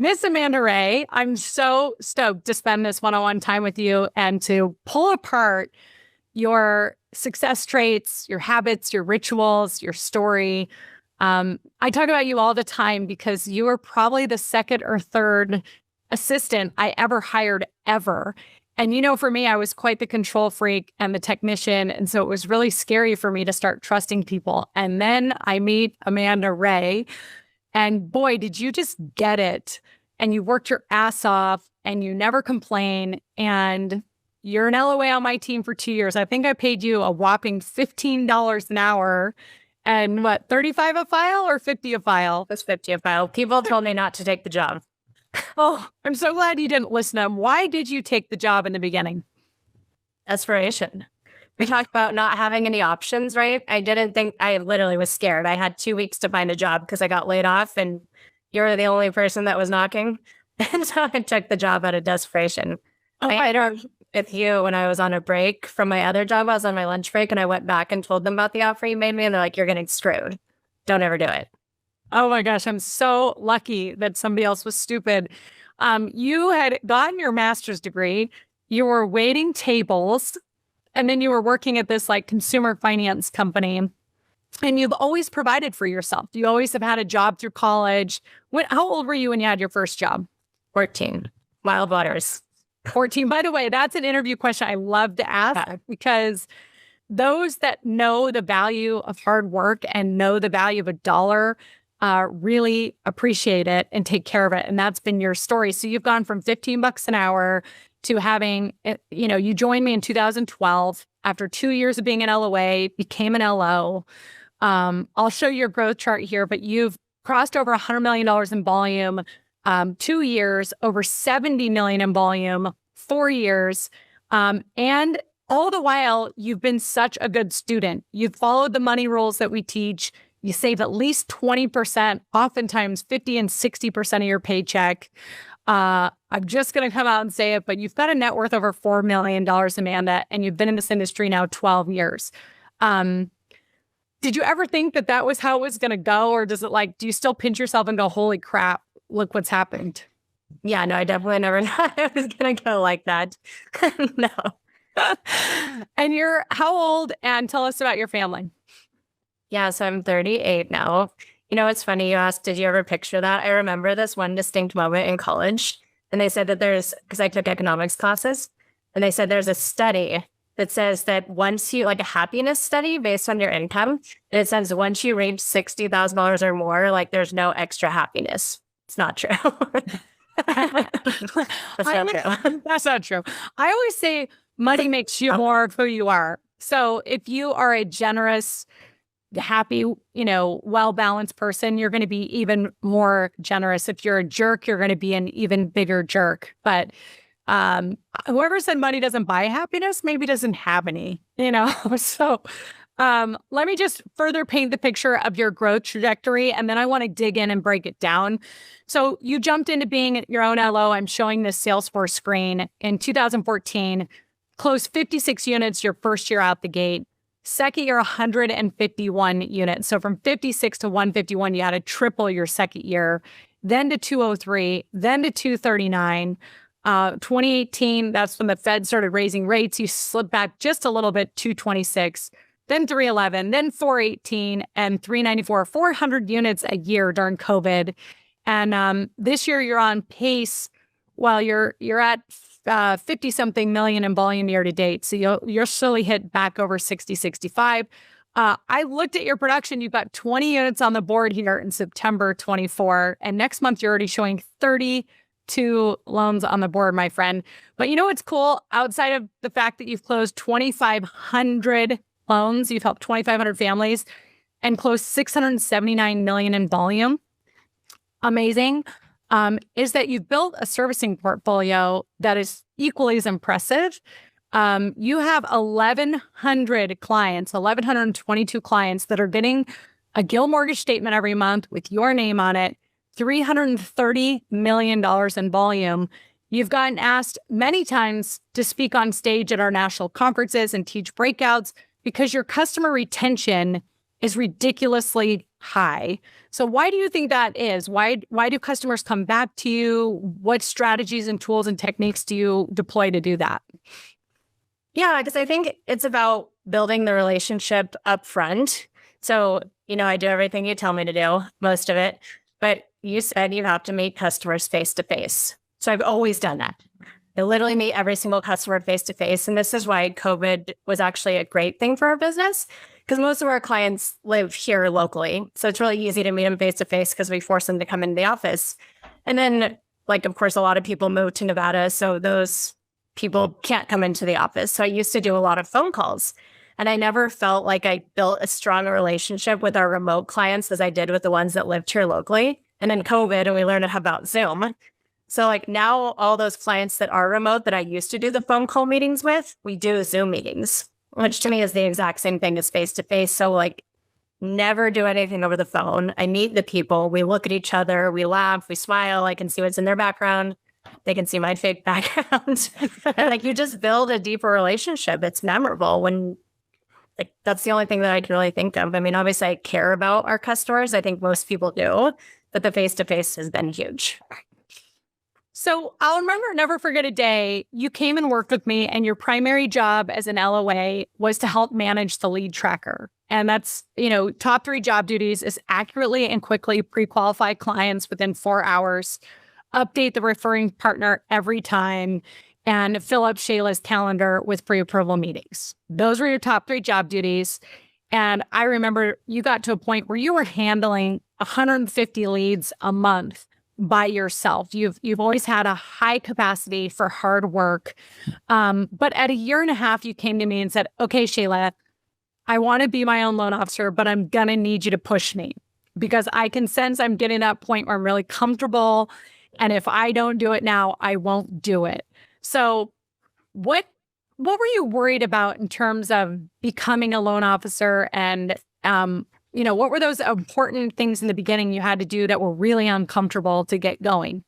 Miss Amanda Ray, I'm so stoked to spend this one-on-one time with you and to pull apart your success traits, your habits, your rituals, your story. I talk about you all the time because you were probably the second or third assistant I ever hired ever. And for me, I was quite the control freak and the technician. And so it was really scary for me to start trusting people. And then I meet Amanda Ray. And boy, did you just get it. And you worked your ass off and you never complain. And you're an LOA on my team for 2 years. I think I paid you a whopping $15 an hour and what, 35 a file or 50 a file? It was 50 a file. People told me not to take the job. Oh, I'm so glad you didn't listen to them. Why did you take the job in the beginning? Desperation. We talked about not having any options, right? I literally was scared. I had 2 weeks to find a job because I got laid off and you were the only person that was knocking. And so I took the job out of desperation. I had with you when I was on a break from my other job. I was on my lunch break and I went back and told them about the offer you made me. And they're like, you're getting screwed. Don't ever do it. Oh my gosh, I'm so lucky that somebody else was stupid. You had gotten your master's degree. You were waiting tables. And then you were working at this consumer finance company. And you've always provided for yourself. You always have had a job through college. How old were you when you had your first job? 14. Wild waters. 14. By the way, that's an interview question I love to ask because those that know the value of hard work and know the value of a dollar really appreciate it and take care of it. And that's been your story. So you've gone from $15 an hour to having, you joined me in 2012 after 2 years of being an LOA, became an LO. I'll show you your growth chart here, but you've crossed over $100 million in volume, 2 years, over 70 million in volume, 4 years. And all the while, you've been such a good student. You've followed the money rules that we teach. You save at least 20%, oftentimes 50 and 60% of your paycheck. I'm just going to come out and say it, but you've got a net worth over $4 million, Amanda, and you've been in this industry now 12 years. Did you ever think that was how it was going to go? Or does it do you still pinch yourself and go, holy crap, look what's happened? Yeah, no, I definitely never thought it was going to go like that. No. And you're how old? And tell us about your family. Yeah, so I'm 38 now. It's funny you asked, did you ever picture that? I remember this one distinct moment in college. And they said that because I took economics classes, and they said there's a study that says that once you, a happiness study based on your income, and it says once you reach $60,000 or more, there's no extra happiness. It's not true. That's not true. That's not true. I always say money makes you more of who you are. So if you are a generous, happy, well-balanced person, you're going to be even more generous. If you're a jerk, you're going to be an even bigger jerk. But whoever said money doesn't buy happiness, maybe doesn't have any, So let me just further paint the picture of your growth trajectory, and then I want to dig in and break it down. So you jumped into being your own LO. I'm showing this Salesforce screen in 2014, closed 56 units your first year out the gate. Second year, 151 units. So from 56 to 151, you had to triple your second year, then to 203, then to 239. 2018, that's when the Fed started raising rates. You slipped back just a little bit, 226, then 311, then 418, and 394, 400 units a year during COVID. And this year, you're on pace. Well, you're at 50-something million in volume year to date. So you'll slowly hit back over 60, 65. I looked at your production. You've got 20 units on the board here in September 24. And next month, you're already showing 32 loans on the board, my friend. But you know what's cool? Outside of the fact that you've closed 2,500 loans, you've helped 2,500 families and closed 679 million in volume. Amazing. Is that you've built a servicing portfolio that is equally as impressive. You have 1,100 clients, 1,122 clients that are getting a Guild mortgage statement every month with your name on it, $330 million in volume. You've gotten asked many times to speak on stage at our national conferences and teach breakouts because your customer retention is ridiculously high. So why do you think that is? Why do customers come back to you? What strategies and tools and techniques do you deploy to do that? Yeah, because I think it's about building the relationship up front. So, I do everything you tell me to do, most of it. But you said you have to meet customers face to face. So I've always done that. I literally meet every single customer face to face. And this is why COVID was actually a great thing for our business, because most of our clients live here locally. So it's really easy to meet them face to face because we force them to come into the office. And then, of course, a lot of people moved to Nevada. So those people can't come into the office. So I used to do a lot of phone calls. And I never felt like I built a stronger relationship with our remote clients as I did with the ones that lived here locally. And then COVID, and we learned about Zoom. So now all those clients that are remote that I used to do the phone call meetings with, we do Zoom meetings, which to me is the exact same thing as face-to-face. So never do anything over the phone. I meet the people, we look at each other, we laugh, we smile. I can see what's in their background. They can see my fake background. And you just build a deeper relationship. It's memorable when that's the only thing that I can really think of. I mean, obviously I care about our customers. I think most people do, but the face-to-face has been huge. So I'll never forget a day you came and worked with me, and your primary job as an LOA was to help manage the lead tracker. And that's, top 3 job duties is accurately and quickly pre-qualify clients within 4 hours, update the referring partner every time, and fill up Shayla's calendar with pre-approval meetings. Those were your top 3 job duties. And I remember you got to a point where you were handling 150 leads a month by yourself. You've always had a high capacity for hard work. But at 1.5 years, you came to me and said, okay, Shayla, I want to be my own loan officer, but I'm going to need you to push me because I can sense I'm getting to that point where I'm really comfortable. And if I don't do it now, I won't do it. So what were you worried about in terms of becoming a loan officer? And, what were those important things in the beginning you had to do that were really uncomfortable to get going?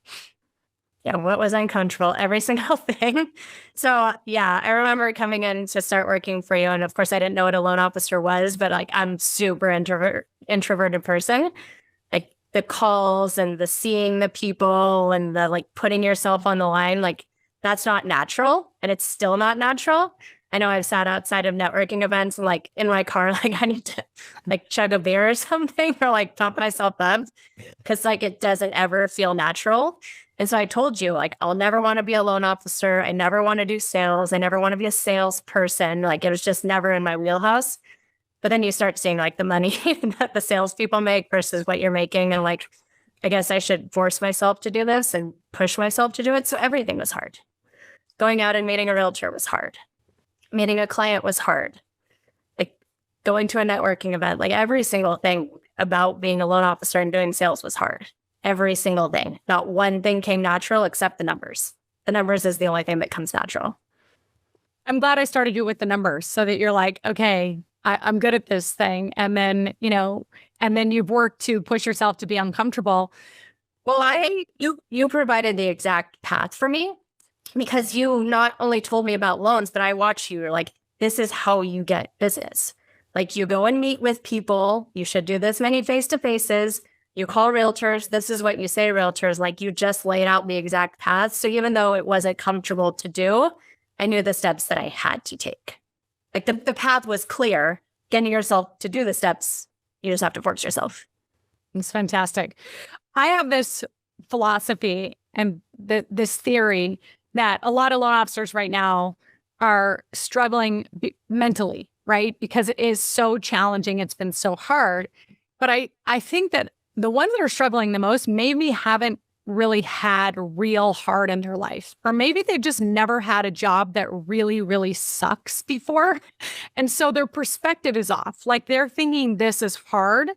Yeah, what was uncomfortable? Every single thing. So yeah, I remember coming in to start working for you. And of course, I didn't know what a loan officer was, but I'm super introverted person. The calls and the seeing the people and the putting yourself on the line, that's not natural. And it's still not natural. I know I've sat outside of networking events and in my car, I need to chug a beer or something or pump myself up because it doesn't ever feel natural. And so I told you, I'll never want to be a loan officer. I never want to do sales. I never want to be a salesperson. It was just never in my wheelhouse. But then you start seeing the money that the salespeople make versus what you're making. And I guess I should force myself to do this and push myself to do it. So everything was hard. Going out and meeting a realtor was hard. Meeting a client was hard. Going to a networking event, every single thing about being a loan officer and doing sales was hard. Every single thing. Not one thing came natural except the numbers. The numbers is the only thing that comes natural. I'm glad I started you with the numbers so that you're okay, I'm good at this thing. And then, and then you've worked to push yourself to be uncomfortable. Well, you provided the exact path for me because you not only told me about loans, but I watched you. You're this is how you get business. You go and meet with people. You should do this many face-to-faces. You call realtors. This is what you say to realtors. You just laid out the exact path. So even though it wasn't comfortable to do, I knew the steps that I had to take. The path was clear. Getting yourself to do the steps, you just have to force yourself. It's fantastic. I have this philosophy and this theory that a lot of loan officers right now are struggling mentally, right? Because it is so challenging. It's been so hard. But I think that the ones that are struggling the most maybe haven't really had real hard in their life. Or maybe they've just never had a job that really, really sucks before. And so their perspective is off. They're thinking this is hard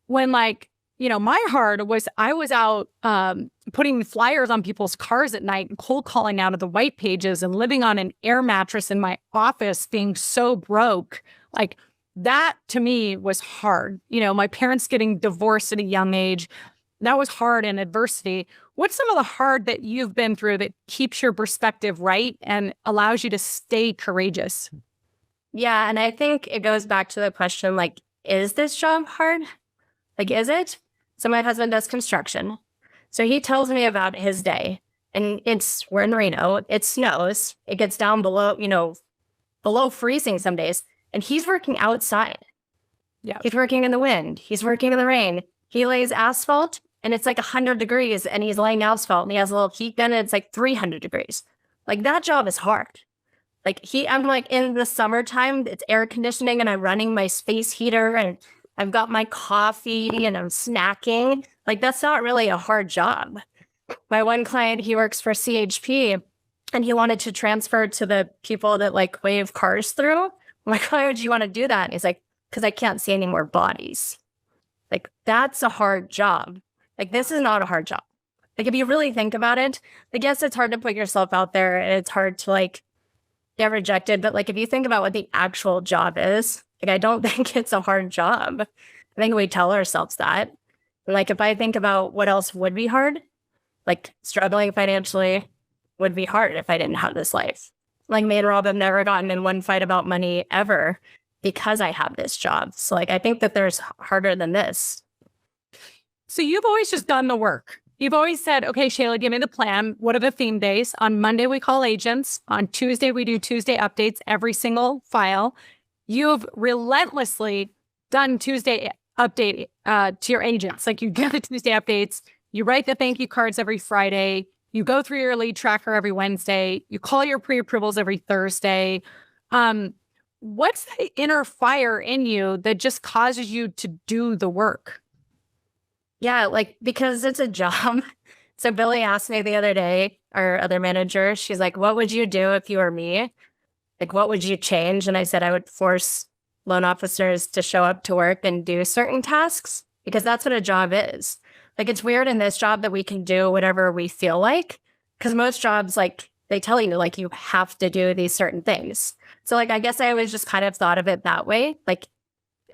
when my hard was I was out putting flyers on people's cars at night and cold calling out of the white pages and living on an air mattress in my office being so broke. That to me was hard. My parents getting divorced at a young age. That was hard and adversity. What's some of the hard that you've been through that keeps your perspective right and allows you to stay courageous? Yeah. And I think it goes back to the question, is this job hard? Like, is it? So my husband does construction. So he tells me about his day. And we're in Reno. It snows. It gets down below, below freezing some days. And he's working outside. Yeah. He's working in the wind. He's working in the rain. He lays asphalt and it's like 100 degrees and he's laying asphalt and he has a little heat gun and it's like 300 degrees. Like, that job is hard. Like, I'm like, in the summertime, it's air conditioning and I'm running my space heater and I've got my coffee and I'm snacking. Like, that's not really a hard job. My one client, he works for CHP and he wanted to transfer to the people that like wave cars through. I'm like, why would you want to do that? And he's like, because I can't see any more bodies. Like, that's a hard job. Like, this is not a hard job. Like, if you really think about it, I guess it's hard to put yourself out there and it's hard to like get rejected. But like, if you think about what the actual job is, like, I don't think it's a hard job. I think we tell ourselves that. Like, if I think about what else would be hard, like struggling financially would be hard if I didn't have this life. Like, me and Rob have never gotten in one fight about money ever because I have this job. So like, I think that there's harder than this. So you've always just done the work. You've always said, okay, Shayla, give me the plan. What are the theme days? On Monday, we call agents. On Tuesday, we do Tuesday updates, every single file. You've relentlessly done Tuesday update to your agents. Like, you get the Tuesday updates. You write the thank you cards every Friday. You go through your lead tracker every Wednesday. You call your pre-approvals every Thursday. What's the inner fire in you that just causes you to do the work? Yeah, like, because it's a job. So Billy asked me the other day, our other manager, she's like, what would you do if you were me? Like, what would you change? And I said, I would force loan officers to show up to work and do certain tasks because that's what a job is. Like, it's weird in this job that we can do whatever we feel like, because most jobs, like, they tell you, like, you have to do these certain things. So, like, I guess I always just kind of thought of it that way. Like,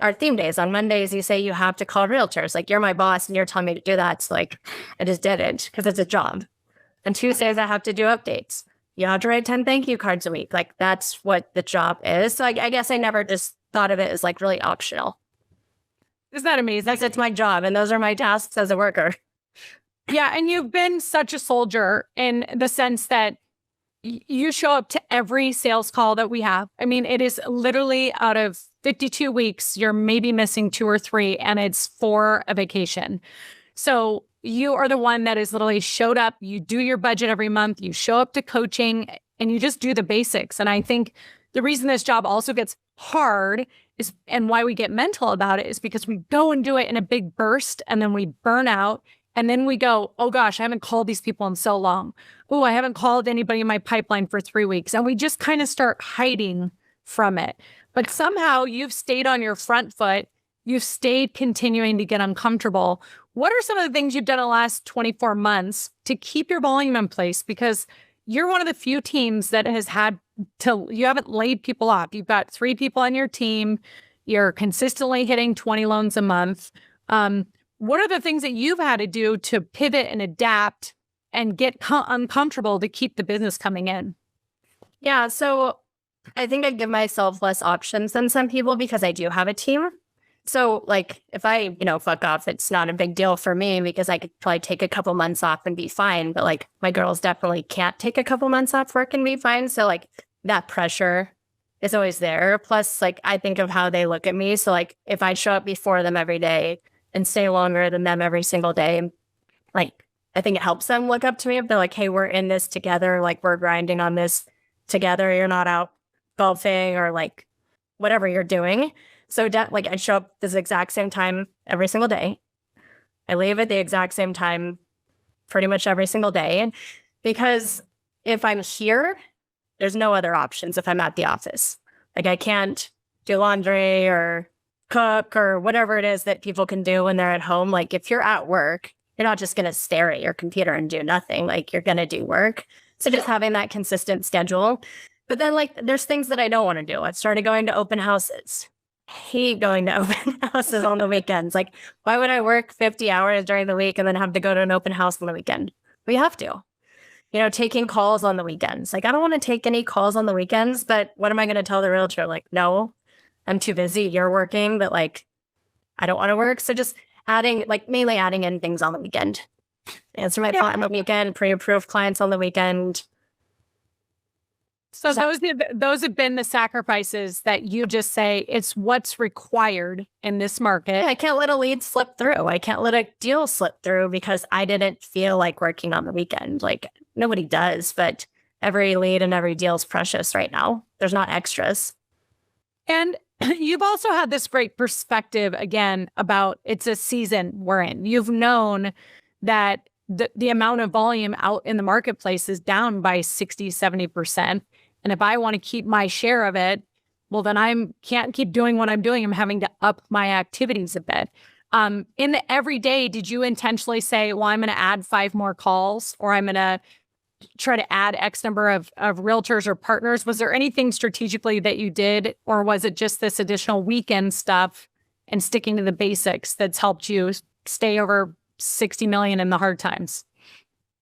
our theme days, on Mondays, you say you have to call realtors. Like, you're my boss and you're telling me to do that. So, like, I just did it because it's a job. And Tuesdays, I have to do updates. You have to write 10 thank you cards a week. Like, that's what the job is. So, I guess I never just thought of it as, like, really optional. Isn't that amazing? It's my job, and those are my tasks as a worker. Yeah, and you've been such a soldier in the sense that you show up to every sales call that we have. I mean, it is literally out of 52 weeks, you're maybe missing 2 or 3, and it's for a vacation. So you are the one that has literally showed up. You do your budget every month. You show up to coaching, and you just do the basics. And I think the reason this job also gets hard is, and why we get mental about it, is because we go and do it in a big burst, and then we burn out. And then we go, oh gosh, I haven't called these people in so long. Oh, I haven't called anybody in my pipeline for 3 weeks. And we just kind of start hiding from it. But somehow you've stayed on your front foot. You've stayed continuing to get uncomfortable. What are some of the things you've done in the last 24 months to keep your volume in place? Because you're one of the few teams that has had to, you haven't laid people off. You've got 3 people on your team. You're consistently hitting 20 loans a month. What are the things that you've had to do to pivot and adapt and get uncomfortable to keep the business coming in? Yeah, so I think I give myself less options than some people because I do have a team. So, like, if I, fuck off, it's not a big deal for me because I could probably take a couple months off and be fine. But, like, my girls definitely can't take a couple months off work and be fine. So, like, that pressure is always there. Plus, like, I think of how they look at me. So, like, if I show up before them every day and stay longer than them every single day, like, I think it helps them look up to me. If they're like, hey, we're in this together, like, we're grinding on this together. You're not out golfing or like whatever you're doing. So like, I show up this exact same time every single day. I leave at the exact same time pretty much every single day. And because if I'm here, there's no other options if I'm at the office. Like, I can't do laundry or cook or whatever it is that people can do when they're at home. Like, if you're at work, you're not just going to stare at your computer and do nothing. Like, you're going to do work. So just having that consistent schedule. But then, like, there's things that I don't want to do. I've started going to open houses. I hate going to open houses on the weekends. Like, why would I work 50 hours during the week and then have to go to an open house on the weekend? We have to. Taking calls on the weekends. Like, I don't want to take any calls on the weekends, but what am I going to tell the realtor? Like, no, I'm too busy. You're working, but like, I don't want to work. So just mainly adding in things on the weekend. Answer my phone on the weekend, pre-approved clients on the weekend. So those have been the sacrifices that you just say it's what's required in this market. I can't let a lead slip through. I can't let a deal slip through because I didn't feel like working on the weekend. Like nobody does, but every lead and every deal is precious right now. There's not extras. And you've also had this great perspective again about it's a season we're in. You've known that the amount of volume out in the marketplace is down by 60, 70%. And if I want to keep my share of it, well, then I can't keep doing what I'm doing. I'm having to up my activities a bit. In the everyday, did you intentionally say, well, I'm going to add 5 more calls, or I'm going to try to add X number of realtors or partners? Was there anything strategically that you did, or was it just this additional weekend stuff and sticking to the basics that's helped you stay over 60 million in the hard times?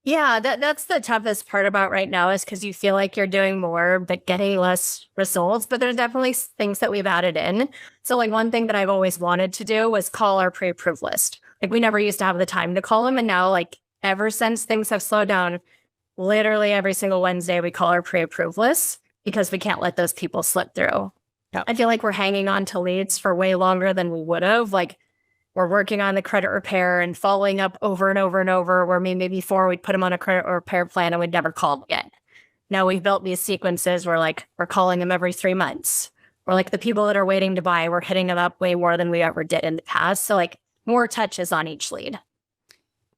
Yeah, that's the toughest part about right now is because you feel like you're doing more, but getting less results. But there's definitely things that we've added in. So like one thing that I've always wanted to do was call our pre-approved list. Like we never used to have the time to call them. And now like ever since things have slowed down, literally every single Wednesday we call our pre-approved list because we can't let those people slip through. Yep. I feel like we're hanging on to leads for way longer than we would have. Like we're working on the credit repair and following up over and over and over, where maybe before we'd put them on a credit repair plan and we'd never call them again. Now we've built these sequences where like we're calling them every 3 months. Or like the people that are waiting to buy, we're hitting them up way more than we ever did in the past. So like more touches on each lead.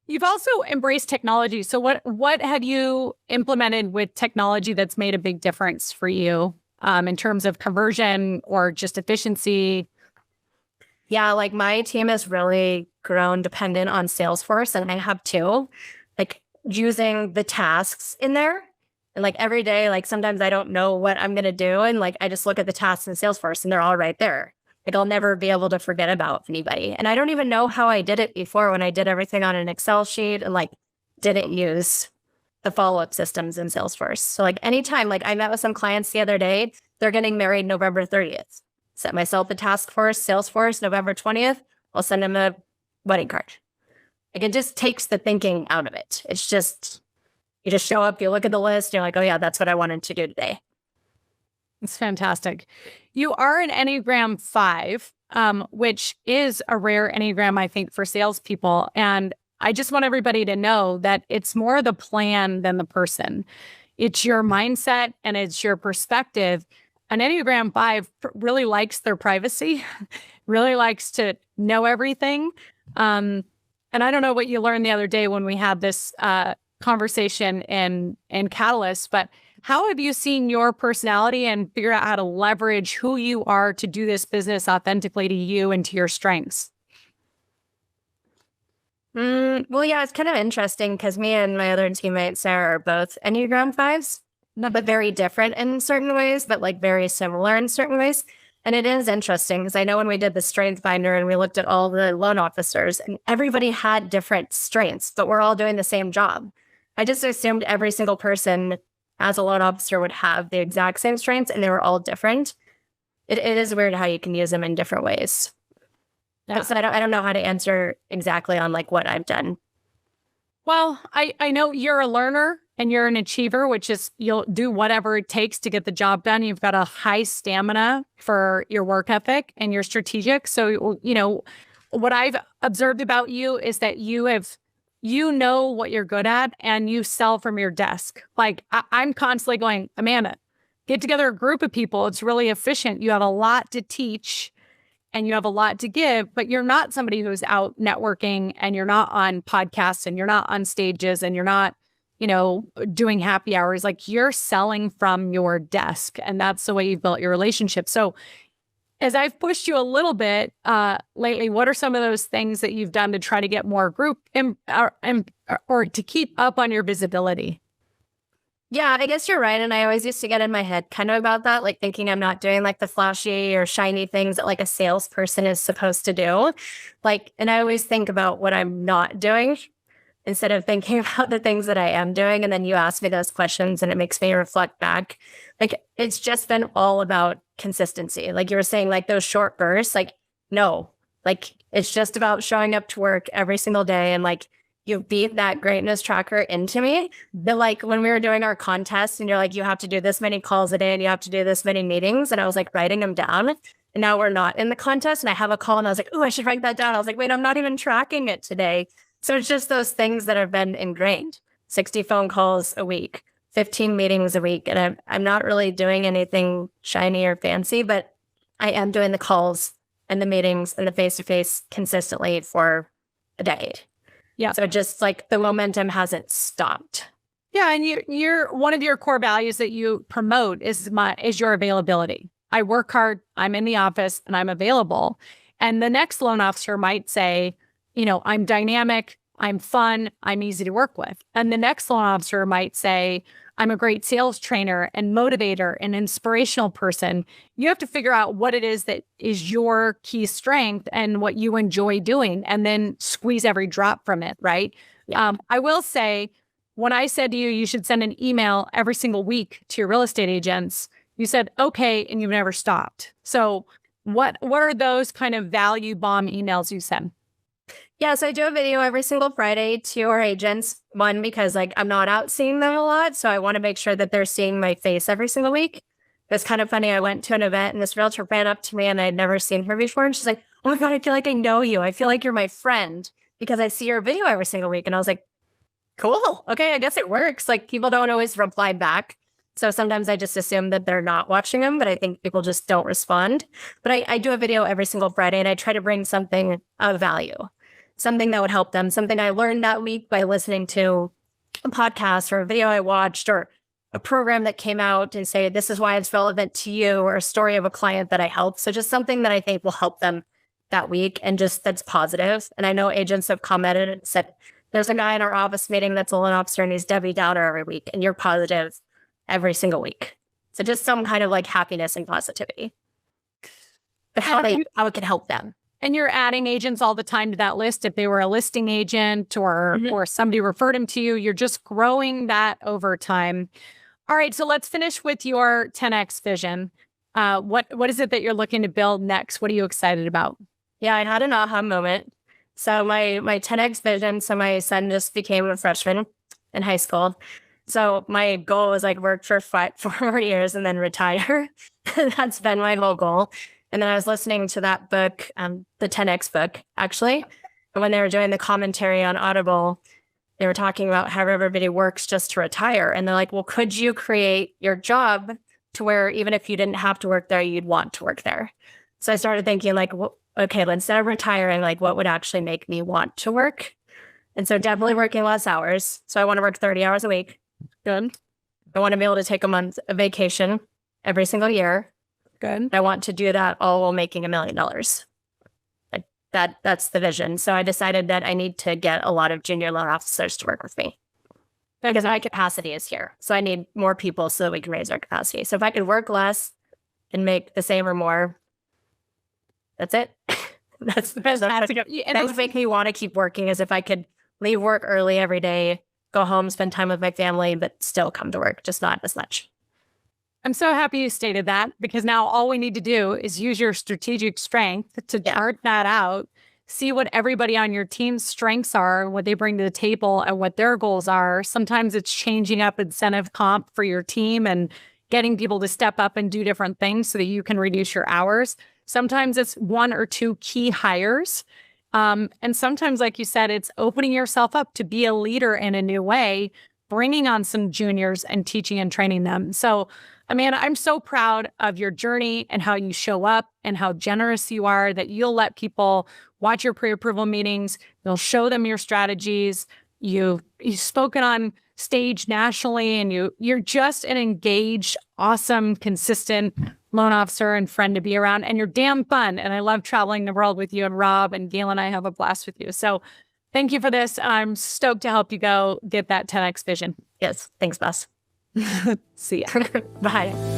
You've also embraced technology. So what have you implemented with technology that's made a big difference for you in terms of conversion or just efficiency? Yeah, like my team has really grown dependent on Salesforce, and I have too. Like using the tasks in there, and like every day, like sometimes I don't know what I'm gonna do, and like I just look at the tasks in Salesforce, and they're all right there. Like I'll never be able to forget about anybody, and I don't even know how I did it before when I did everything on an Excel sheet and like didn't use the follow-up systems in Salesforce. So like anytime, like I met with some clients the other day, they're getting married November 30th. Set myself a task force, Salesforce, November 20th. I'll send them a wedding card. Like it just takes the thinking out of it. It's just, you just show up, you look at the list, you're like, oh yeah, that's what I wanted to do today. It's fantastic. You are an Enneagram 5, which is a rare Enneagram, I think, for salespeople. And I just want everybody to know that it's more the plan than the person. It's your mindset and it's your perspective. An Enneagram 5 really likes their privacy, really likes to know everything. And I don't know what you learned the other day when we had this conversation in Catalyst, but how have you seen your personality and figure out how to leverage who you are to do this business authentically to you and to your strengths? Well, yeah, it's kind of interesting because me and my other teammate, Sarah, are both Enneagram 5s. But very different in certain ways, but like very similar in certain ways. And it is interesting because I know when we did the strength finder and we looked at all the loan officers and everybody had different strengths, but we're all doing the same job. I just assumed every single person as a loan officer would have the exact same strengths and they were all different. It is weird how you can use them in different ways. Yeah. So I don't know how to answer exactly on like what I've done. Well, I know you're a learner and you're an achiever, which is you'll do whatever it takes to get the job done. You've got a high stamina for your work ethic and you're strategic. So, you know, what I've observed about you is that you know what you're good at and you sell from your desk. Like I'm constantly going, Amanda, get together a group of people. It's really efficient. You have a lot to teach and you have a lot to give, but you're not somebody who's out networking and you're not on podcasts and you're not on stages and you're not, you know, doing happy hours. Like you're selling from your desk and that's the way you've built your relationship. So as I've pushed you a little bit lately, what are some of those things that you've done to try to get more group or to keep up on your visibility? Yeah, I guess you're right. And I always used to get in my head kind of about that, like thinking I'm not doing like the flashy or shiny things that like a salesperson is supposed to do. Like, and I always think about what I'm not doing instead of thinking about the things that I am doing. And then you ask me those questions and it makes me reflect back. Like, it's just been all about consistency. Like you were saying, like those short bursts, like, no, Like, it's just about showing up to work every single day. And like, you beat that greatness tracker into me. But like when we were doing our contest and you're like, you have to do this many calls a day and you have to do this many meetings. And I was like writing them down. And now we're not in the contest. And I have a call and I was like, oh, I should write that down. I was like, wait, I'm not even tracking it today. So it's just those things that have been ingrained. 60 phone calls a week, 15 meetings a week. And I'm not really doing anything shiny or fancy, but I am doing the calls and the meetings and the face-to-face consistently for a decade. Yeah. So just like the momentum hasn't stopped. Yeah. And you're one of your core values that you promote is your availability. I work hard, I'm in the office, and I'm available. And the next loan officer might say, I'm dynamic, I'm fun, I'm easy to work with. And the next loan officer might say, I'm a great sales trainer and motivator and inspirational person. You have to figure out what it is that is your key strength and what you enjoy doing, and then squeeze every drop from it, right? Yeah. I will say, when I said to you, you should send an email every single week to your real estate agents, you said, okay, and you've never stopped. So what are those kind of value bomb emails you send? Yeah, so I do a video every single Friday to our agents. One, because like I'm not out seeing them a lot, so I want to make sure that they're seeing my face every single week. It's kind of funny. I went to an event and this realtor ran up to me and I'd never seen her before. And she's like, oh my God, I feel like I know you. I feel like you're my friend because I see your video every single week. And I was like, cool. Okay, I guess it works. Like people don't always reply back. So sometimes I just assume that they're not watching them, but I think people just don't respond. But I do a video every single Friday and I try to bring something of value. Something that would help them, something I learned that week by listening to a podcast or a video I watched or a program that came out and say, this is why it's relevant to you, or a story of a client that I helped. So just something that I think will help them that week and just that's positive. And I know agents have commented and said, there's a guy in our office meeting that's a loan officer and he's Debbie Downer every week and you're positive every single week. So just some kind of like happiness and positivity. But how it can help them. And you're adding agents all the time to that list. If they were a listing agent or somebody referred them to you, you're just growing that over time. All right, so let's finish with your 10X vision. What is it that you're looking to build next? What are you excited about? Yeah, I had an aha moment. So my 10X vision, so my son just became a freshman in high school. So my goal was like work for 4 more years and then retire. That's been my whole goal. And then I was listening to that book, the 10X book, actually. And when they were doing the commentary on Audible, they were talking about how everybody works just to retire. And they're like, well, could you create your job to where even if you didn't have to work there, you'd want to work there? So I started thinking like, well, okay, instead of retiring, like what would actually make me want to work? And so definitely working less hours. So I want to work 30 hours a week. Good. I want to be able to take a month of vacation every single year. Good. I want to do that all while making $1 million. Like that's the vision. So I decided that I need to get a lot of junior loan officers to work with me because my capacity is here. So I need more people so that we can raise our capacity. So if I could work less and make the same or more, that's it. That's the best. And that would make me want to keep working, as if I could leave work early every day, go home, spend time with my family, but still come to work, just not as much. I'm so happy you stated that, because now all we need to do is use your strategic strength to chart that out, see what everybody on your team's strengths are, what they bring to the table and what their goals are. Sometimes it's changing up incentive comp for your team and getting people to step up and do different things so that you can reduce your hours. Sometimes it's 1 or 2 key hires. And sometimes, like you said, it's opening yourself up to be a leader in a new way, bringing on some juniors and teaching and training them. So, Amanda, I'm so proud of your journey and how you show up and how generous you are, that you'll let people watch your pre-approval meetings. You'll show them your strategies. You've spoken on stage nationally, and you're just an engaged, awesome, consistent loan officer and friend to be around. And you're damn fun. And I love traveling the world with you, and Rob and Gail and I have a blast with you. So thank you for this. I'm stoked to help you go get that 10X vision. Yes. Thanks, boss. See ya. Bye.